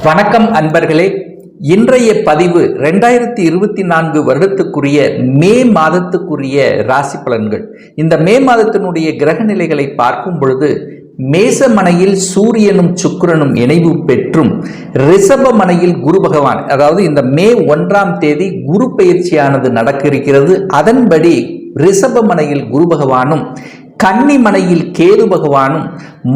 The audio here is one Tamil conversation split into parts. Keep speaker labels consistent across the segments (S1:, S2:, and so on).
S1: வணக்கம் அன்பர்களே. இன்றைய பதிவு 2024 வருடத்துக்குரிய மே மாதத்துக்குரிய ராசி பலன்கள். இந்த மே மாதத்தினுடைய கிரக நிலைகளை பார்க்கும் பொழுது மேசமனையில் சூரியனும் சுக்கிரனும் இணைவு பெற்றும் ரிஷபமனையில் குரு பகவான், அதாவது இந்த மே 1ஆம் தேதி குரு பயிற்சியானது நடக்க இருக்கிறது. அதன்படி ரிஷபமனையில் குரு பகவானும் கன்னிமனையில் கேது பகவானும்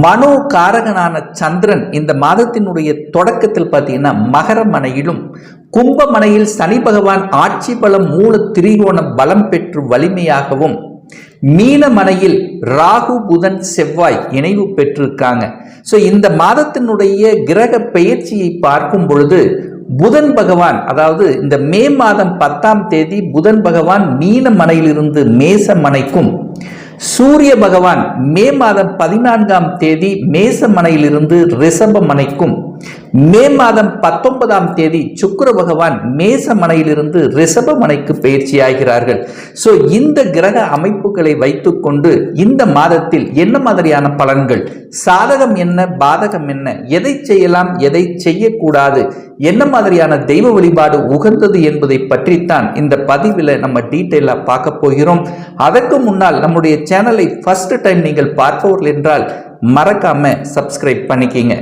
S1: மனோ காரகனான சந்திரன் இந்த மாதத்தினுடைய தொடக்கத்தில் பார்த்தீங்கன்னா மகர மனையிலும், கும்பமனையில் சனி பகவான் ஆட்சி பலம் மூல திரிகோண பலம் பெற்று வலிமையாகவும், மீனமனையில் ராகு புதன் செவ்வாய் இணைவு பெற்றிருக்காங்க. ஸோ இந்த மாதத்தினுடைய கிரக பெயர்ச்சியை பார்க்கும் பொழுது புதன் பகவான், அதாவது இந்த மே மாதம் 10ஆம் தேதி புதன் பகவான் மீன மனையிலிருந்து மேச மனைக்கும், சூரிய பகவான் மே மாதம் 14ஆம் தேதி மேச மனையிலிருந்து ரிஷப மனைக்கும், மே மாதம் 19ஆம் தேதி சுக்கிர பகவான் மேச மனையிலிருந்து ரிஷப மனைக்கு பயிற்சி ஆகிறார்கள். ஸோ இந்த கிரக அமைப்புகளை வைத்துக்கொண்டு இந்த மாதத்தில் என்ன மாதிரியான பலன்கள், சாதகம் என்ன பாதகம் என்ன, எதை செய்யலாம் எதை செய்யக்கூடாது, என்ன மாதிரியான தெய்வ வழிபாடு உகந்தது என்பதை பற்றித்தான் இந்த பதிவில் நம்ம டீட்டெயிலாக பார்க்க போகிறோம். அதற்கு முன்னால் நம்முடைய சேனலை ஃபர்ஸ்ட் டைம் நீங்கள் பார்ப்பவர்கள் என்றால் மறக்காம சப்ஸ்கிரைப் பண்ணிக்கிங்க.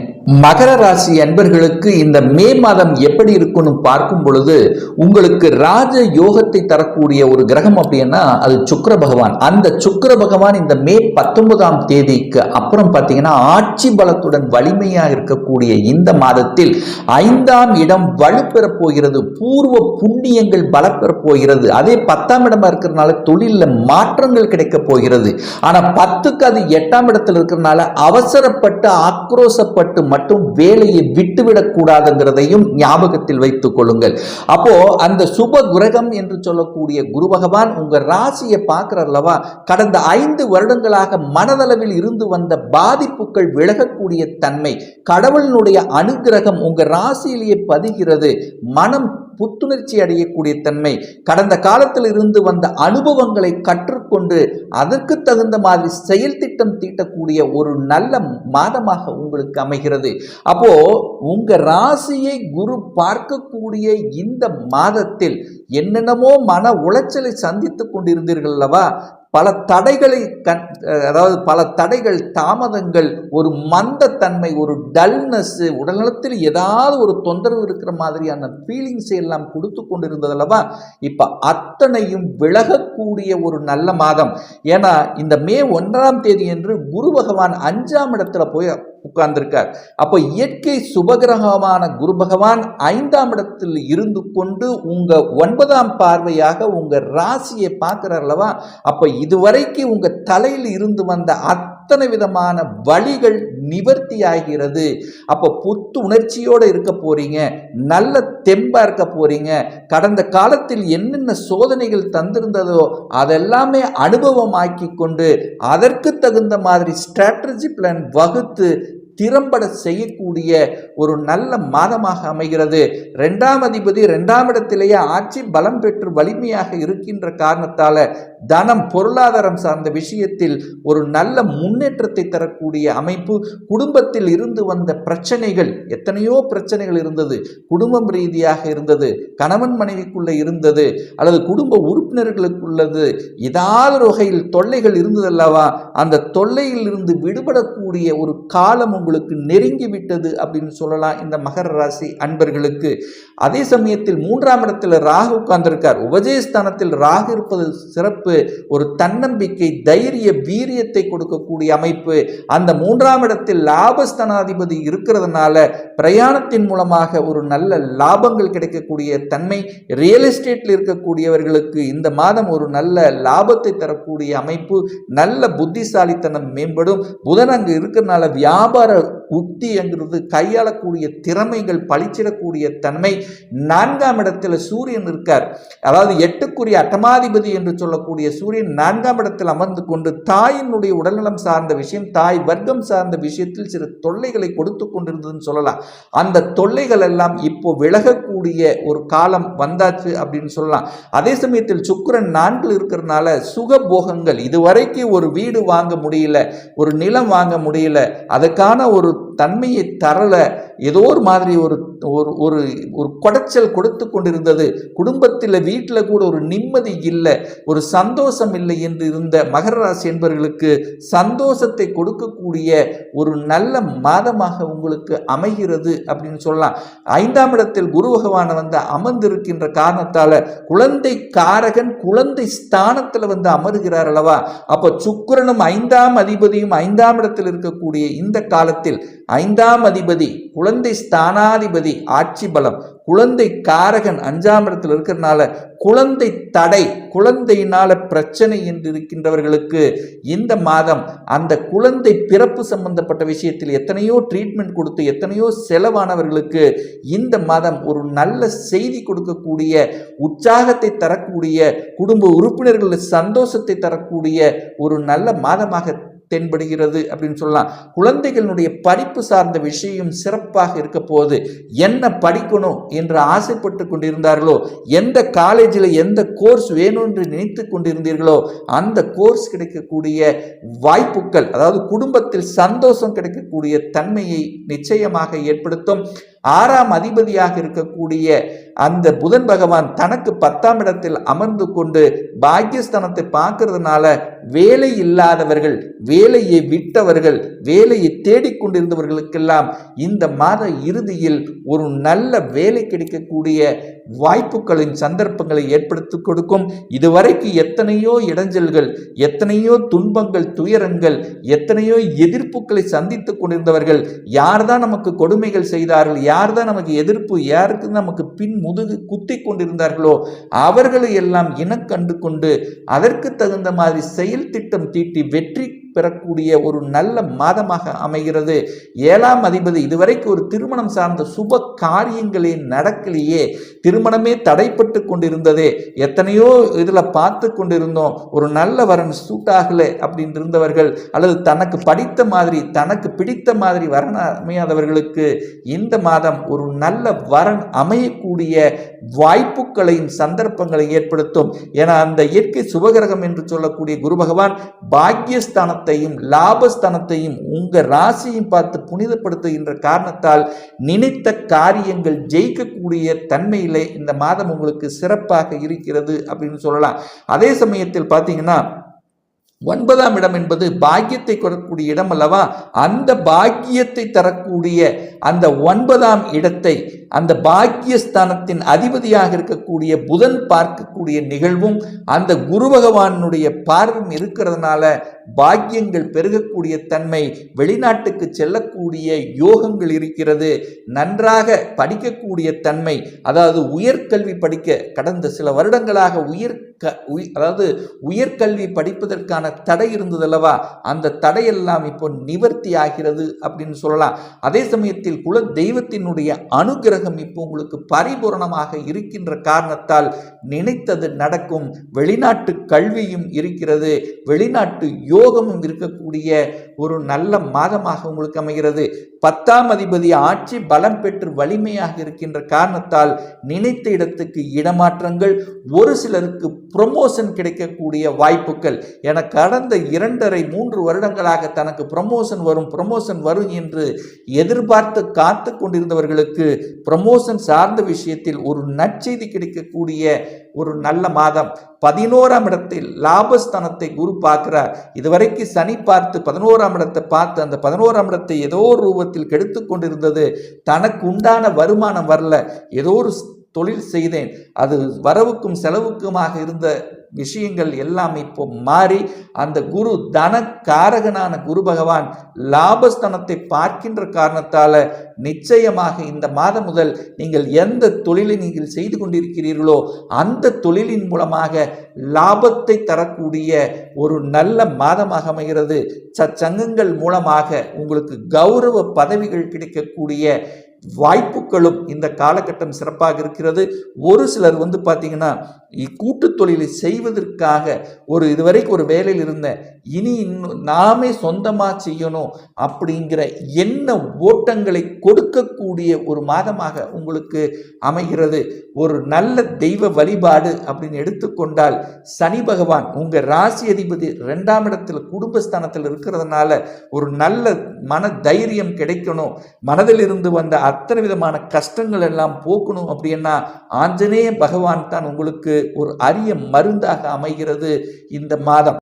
S1: மகர ராசி அன்பர்களுக்கு இந்த மே மாதம் எப்படி இருக்குன்னு பார்க்கும் பொழுது உங்களுக்கு ராஜ யோகத்தை தரக்கூடிய ஒரு கிரகம் அப்படின்னா அது சுக்கிர பகவான். அந்த சுக்கிர பகவான் இந்த மே 19ஆம் தேதிக்கு அப்புறம் பார்த்தீங்கன்னா ஆட்சி பலத்துடன் வலிமையாக இருக்கக்கூடிய இந்த மாதத்தில் 5ஆம் இடம் வலுப்பெற போகிறது. பூர்வ புண்ணியங்கள் பலப்பெற போகிறது. அதே 10ஆம் இடமா இருக்கிறதுனால தொழிலில் மாற்றங்கள் கிடைக்க போகிறது. ஆனால் 10க்கு அது 8ஆம் இடத்தில் இருக்கிறதுனால அவசரப்பட்டு ஆக்ரோசப்பட்டு மட்டும் வேலையை விட்டுவிடக் கூடாதுங்கிறதையும் ஞாபகத்தில் வைத்துக் கொள்ளுங்கள். அப்போ அந்த சுப கிரகம் என்று சொல்லக்கூடிய குரு பகவான் உங்க ராசியை பார்க்கிறல்லவா, கடந்த 5 வருடங்களாக மனதளவில் இருந்து வந்த பாதிப்புகள் விலகக்கூடிய தன்மை, கடவுளினுடைய அனுகிரகம் உங்க ராசியிலேயே பதிகிறது. மனம் புத்துணர்ச்சி அடையக்கூடிய தன்மை, கடந்த காலத்தில் இருந்து வந்த அனுபவங்களை கற்றுக்கொண்டு அதற்கு தகுந்த மாதிரி செயல் திட்டம் தீட்டக்கூடிய ஒரு நல்ல மாதமாக உங்களுக்கு அமைகிறது. அப்போ உங்க ராசியை குரு பார்க்கக்கூடிய இந்த மாதத்தில் என்னென்னமோ மன உளைச்சலை சந்தித்துக் கொண்டிருந்தீர்கள் அல்லவா, பல தடைகளை அதாவது பல தடைகள், தாமதங்கள், ஒரு மந்தத்தன்மை, ஒரு டல்னஸ், உடல்நலத்தில் ஏதாவது ஒரு தொந்தரவு இருக்கிற மாதிரியான ஃபீலிங்ஸ் எல்லாம் கொடுத்து கொண்டிருந்தது அல்லவா, இப்ப அத்தனையும் விலகக்கூடிய ஒரு நல்ல மாதம். ஏன்னா இந்த மே 1ஆம் தேதி என்று குரு பகவான் 5ஆம் இடத்துல போய் உட்கார்ந்திருக்கார். அப்போ இயற்கை சுபகிரகமான குரு பகவான் 5ஆம் இடத்தில் இருந்து கொண்டு உங்க 9ஆம் பார்வையாக உங்க ராசியை பார்க்கிறார் அல்லவா. அப்ப இதுவரைக்கும் உங்க தலையில் இருந்து வந்த அத்தனை விதமான வழிகள் நிவர்த்தி ஆகிறது. அப்ப புத்து உணர்ச்சியோடு இருக்க போறீங்க, நல்ல தெம்பா இருக்க போறீங்க. கடந்த காலத்தில் என்னென்ன சோதனைகள் தந்திருந்ததோ அதெல்லாமே அனுபவமாக்கி கொண்டு அதற்கு தகுந்த மாதிரி ஸ்ட்ராட்டஜி பிளான் வகுத்து திறம்பட செய்யக்கூடிய ஒரு நல்ல மாதமாக அமைகிறது. 2ஆம் அதிபதி 2ஆம் இடத்திலேயே ஆட்சி பலம் பெற்று வலிமையாக இருக்கின்ற காரணத்தால தனம், பொருளாதாரம் சார்ந்த விஷயத்தில் ஒரு நல்ல முன்னேற்றத்தை தரக்கூடிய அமைப்பு. குடும்பத்தில் இருந்து வந்த பிரச்சனைகள், எத்தனையோ பிரச்சனைகள் இருந்தது, குடும்பம் ரீதியாக இருந்தது, கணவன் மனைவிக்குள்ள இருந்தது, அல்லது குடும்ப உறுப்பினர்களுக்குள்ளது, ஏதாவது வகையில் தொல்லைகள் இருந்ததல்லவா, அந்த தொல்லையில் இருந்து விடுபடக்கூடிய ஒரு காலம் உங்களுக்கு நெருங்கி விட்டது அப்படின்னு சொல்லலாம் இந்த மகர ராசி அன்பர்களுக்கு. அதே சமயத்தில் 3ஆம் இடத்தில் ராகு உட்கார்ந்திருக்கார். உபஜயஸ்தானத்தில் ராகு இருப்பது சிறப்பு. ஒரு தன்னம்பிக்கை, தைரிய, வீரியத்தை கொடுக்கக்கூடிய அமைப்பு. அந்த 3ஆம் இடத்தில் லாபஸ்தானாதிபதி இருக்கிறதுனால பிரயாணத்தின் மூலமாக ஒரு நல்ல லாபங்கள் கிடைக்கக்கூடிய தன்மை. ரியல் எஸ்டேட்டில் இருக்கக்கூடியவர்களுக்கு இந்த மாதம் ஒரு நல்ல லாபத்தை தரக்கூடிய அமைப்பு. நல்ல புத்திசாலித்தனம் மேம்படும். புதன் அங்கு இருக்கிறதுனால வியாபார உத்தி என்கிறது கையாளக்கூடிய திறமைகள் பளிச்சிடக்கூடிய தன்மை. 4ஆம் இடத்தில் சூரியன் இருக்கார். அதாவது 8க்குரிய அட்டமாதிபதி என்று சொல்லக்கூடிய சூரியன் 4ஆம் இடத்தில் அமர்ந்து கொண்டு தாயினுடைய உடல்நலம் சார்ந்த விஷயம், தாய் வர்க்கம் சார்ந்த விஷயத்தில் சில தொல்லைகளை கொடுத்து கொண்டிருந்ததுன்னு சொல்லலாம். அந்த தொல்லைகள் எல்லாம் இப்போ விலகக்கூடிய ஒரு காலம் வந்தாச்சு அப்படின்னு சொல்லலாம். அதே சமயத்தில் சுக்கிரன் 4 இருக்கிறதுனால சுகபோகங்கள், இதுவரைக்கும் ஒரு வீடு வாங்க முடியல, ஒரு நிலம் வாங்க முடியல, அதுக்கான ஒரு தன்மையை தரல, ஏதோ ஒரு மாதிரி ஒரு ஒரு ஒரு ஒரு குடைச்சல் கொடுத்து கொண்டிருந்தது. குடும்பத்தில் வீட்டில் கூட ஒரு நிம்மதி இல்லை, ஒரு சந்தோஷம் இல்லை என்று இருந்த மகர ராசி என்பவர்களுக்கு சந்தோஷத்தை கொடுக்கக்கூடிய ஒரு நல்ல மாதமாக உங்களுக்கு அமைகிறது அப்படின்னு சொல்லலாம். 5ஆம் இடத்தில் குரு பகவான் அமர்ந்திருக்கின்ற காரணத்தால குழந்தை காரகன் குழந்தை ஸ்தானத்தில் அமருகிறார் அல்லவா. அப்ப சுக்கிரனும் 5ஆம் அதிபதியும் 5ஆம் இடத்தில் இருக்கக்கூடிய இந்த காலத்தில் 5ஆம் அதிபதி குழந்தை ஸ்தானாதிபதி ஆட்சி பலம், குழந்தை காரகன் 5ஆம் இடத்தில் இருக்கிறதுனால குழந்தை தடை, குழந்தையினால பிரச்சனை என்று இருக்கின்றவர்களுக்கு இந்த மாதம் அந்த குழந்தை பிறப்பு சம்பந்தப்பட்ட விஷயத்தில் எத்தனையோ ட்ரீட்மெண்ட் கொடுத்து எத்தனையோ செலவானவர்களுக்கு இந்த மாதம் ஒரு நல்ல செய்தி கொடுக்கக்கூடிய, உற்சாகத்தை தரக்கூடிய, குடும்ப உறுப்பினர்களுக்கு சந்தோஷத்தை தரக்கூடிய ஒரு நல்ல மாதமாக தென்படுகிறது அப்படின்னு சொல்லலாம். குழந்தைகளுடைய படிப்பு சார்ந்த விஷயம் சிறப்பாக இருக்க போது, என்ன படிக்கணும் என்று ஆசைப்பட்டு கொண்டிருந்தார்களோ, எந்த காலேஜில் எந்த கோர்ஸ் வேணும் என்று நினைத்து கொண்டிருந்தீர்களோ அந்த கோர்ஸ் கிடைக்கக்கூடிய வாய்ப்புகள், அதாவது குடும்பத்தில் சந்தோஷம் கிடைக்கக்கூடிய தன்மையை நிச்சயமாக ஏற்படுத்தும். 6ஆம் அதிபதியாக இருக்கக்கூடிய அந்த புதன் பகவான் தனக்கு 10ஆம் இடத்தில் அமர்ந்து கொண்டு பாக்கியஸ்தானத்தை பார்க்கறதுனால வேலை இல்லாதவர்கள், வேலையை விட்டவர்கள், வேலையை தேடிக்கொண்டிருந்தவர்களுக்கெல்லாம் இந்த மாத இறுதியில் ஒரு நல்ல வேலை கிடைக்கக்கூடிய வாய்ப்புகளின் சந்தர்ப்பங்களை ஏற்படுத்தி கொடுக்கும். இதுவரைக்கு எத்தனையோ இடைஞ்சல்கள், எத்தனையோ துன்பங்கள், துயரங்கள், எத்தனையோ எதிர்ப்புகளை சந்தித்துக் கொண்டிருந்தவர்கள், யார்தான் நமக்கு கொடுமைகள் செய்தார்கள், யார்தான் நமக்கு எதிர்ப்பு, யாருக்கு நமக்கு பின் முதுகு குத்தி கொண்டிருந்தார்களோ அவர்களை எல்லாம் இனக்கண்டு கொண்டு அதற்கு தகுந்த மாதிரி செயல் திட்டம் தீட்டி வெற்றி பெறக்கூடிய ஒரு நல்ல மாதமாக அமைகிறது. 7ஆம் அதிபதி இதுவரைக்கும் ஒரு திருமணம் சார்ந்த சுப காரியங்களே நடக்கலையே, திருமணமே தடைப்பட்டு கொண்டிருந்ததே, எத்தனையோ இதுல பார்த்து கொண்டிருந்தோம், ஒரு நல்ல வரன் சூட் ஆகலை அப்படின்னு இருந்தவர்கள், அல்லது தனக்கு படித்த மாதிரி தனக்கு பிடித்த மாதிரி வரன் அமையாதவர்களுக்கு இந்த மாதம் ஒரு நல்ல வரன் அமையக்கூடிய வாய்ப்புகளையும் சந்தர்ப்பங்களை ஏற்படுத்தும். என அந்த இயற்கை சுபகிரகம் என்று சொல்லக்கூடிய குரு பகவான் பாக்கியஸ்தானத்தையும் லாபஸ்தானத்தையும் உங்க ராசியும் பார்த்து புனிதப்படுத்துகின்ற காரணத்தால் நினைத்த காரியங்கள் ஜெயிக்கக்கூடிய தன்மையிலே இந்த மாதம் உங்களுக்கு சிறப்பாக இருக்கிறது அப்படின்னு சொல்லலாம். அதே சமயத்தில் பார்த்தீங்கன்னா 9ஆம் இடம் என்பது பாக்கியத்தை கொடுக்கக்கூடிய இடம் அல்லவா. அந்த பாக்கியத்தை தரக்கூடிய அந்த 9ஆம் இடத்தை அந்த பாக்கியஸ்தானத்தின் அதிபதியாக இருக்கக்கூடிய புதன் பார்க்கக்கூடிய நிகழ்வும் அந்த குரு பகவானுடைய பார்வையும் இருக்கிறதுனால பாக்கியங்கள் பெருகக்கூடிய தன்மை, வெளிநாட்டுக்கு செல்லக்கூடிய யோகங்கள் இருக்கிறது. நன்றாக படிக்கக்கூடிய தன்மை, அதாவது உயர்கல்வி படிக்க கடந்த சில வருடங்களாக உயர்கல்வி படிப்பதற்கான தடை இருந்ததல்லவா, அந்த தடையெல்லாம் இப்போ நிவர்த்தி ஆகிறது அப்படின்னு சொல்லலாம். அதே சமயத்தில் குல தெய்வத்தினுடைய அனுகிரகம் இப்போ உங்களுக்கு பரிபூரணமாக இருக்கின்ற காரணத்தால் நினைத்தது நடக்கும். வெளிநாட்டு கல்வியும் இருக்கிறது, வெளிநாட்டு யோகமும் இருக்கக்கூடிய ஒரு நல்ல மாதமாக உங்களுக்கு அமைகிறது. 10ஆம் அதிபதி ஆட்சி பலம் பெற்று வலிமையாக இருக்கின்ற காரணத்தால் நினைத்த இடத்துக்கு இடமாற்றங்கள், ஒரு சிலருக்கு ப்ரொமோஷன் கிடைக்கக்கூடிய வாய்ப்புகள். என கடந்த 2.5-3 வருடங்களாக தனக்கு ப்ரொமோஷன் வரும் என்று எதிர்பார்த்து காத்து கொண்டிருந்தவர்களுக்கு ப்ரொமோஷன் சார்ந்த விஷயத்தில் ஒரு நற்செய்தி கிடைக்கக்கூடிய ஒரு நல்ல மாதம். 11ஆம் இடத்தில் லாபஸ்தானத்தை குரு பார்க்கிறார். இதுவரைக்கு சனி பார்த்து 11ஆம் இடத்தை பார்த்து அந்த 11ஆம் இடத்தை ஏதோ ஒரு ரூபத்தில் கெடுத்து கொண்டிருந்தது. தனக்கு உண்டான வருமானம் வரல, ஏதோ ஒரு தொழில் செய்தேன், அது வரவுக்கும் செலவுக்குமாக இருந்த விஷயங்கள் எல்லாம் இப்போ மாறி அந்த குரு தனக்காரகனான குரு பகவான் லாபஸ்தானத்தை பார்க்கின்ற காரணத்தால நிச்சயமாக இந்த மாதம் முதல் நீங்கள் எந்த தொழிலை நீங்கள் செய்து கொண்டிருக்கிறீர்களோ அந்த தொழிலின் மூலமாக லாபத்தை தரக்கூடிய ஒரு நல்ல மாதமாக அமைகிறது. சங்கங்கள் மூலமாக உங்களுக்கு கௌரவ பதவிகள் கிடைக்கக்கூடிய வாய்ப்புகளும் இந்த காலகட்டம் சிறப்பாக இருக்கிறது. ஒரு சிலர் பார்த்தீங்கன்னா கூட்டு தொழிலை செய்வதற்காக இதுவரைக்கும் ஒரு வேலையில் இருந்தேன், இனி இன்னும் நாமே சொந்தமாக செய்யணும் அப்படிங்கிற எண்ண ஓட்டங்களை கொடுக்கக்கூடிய ஒரு மாதமாக உங்களுக்கு அமைகிறது. ஒரு நல்ல தெய்வ வழிபாடு அப்படின்னு எடுத்துக்கொண்டால் சனி பகவான் உங்கள் ராசி அதிபதி 2ஆம் இடத்துல குடும்பஸ்தானத்தில் இருக்கிறதுனால ஒரு நல்ல மன தைரியம் கிடைக்கணும், மனதில் இருந்து வந்த அத்தனை விதமான கஷ்டங்கள் எல்லாம் போக்கணும் அப்படின்னா ஆஞ்சநேய பகவான் தான் உங்களுக்கு ஒரு அரிய மருந்தாக அமைகிறது இந்த மாதம்.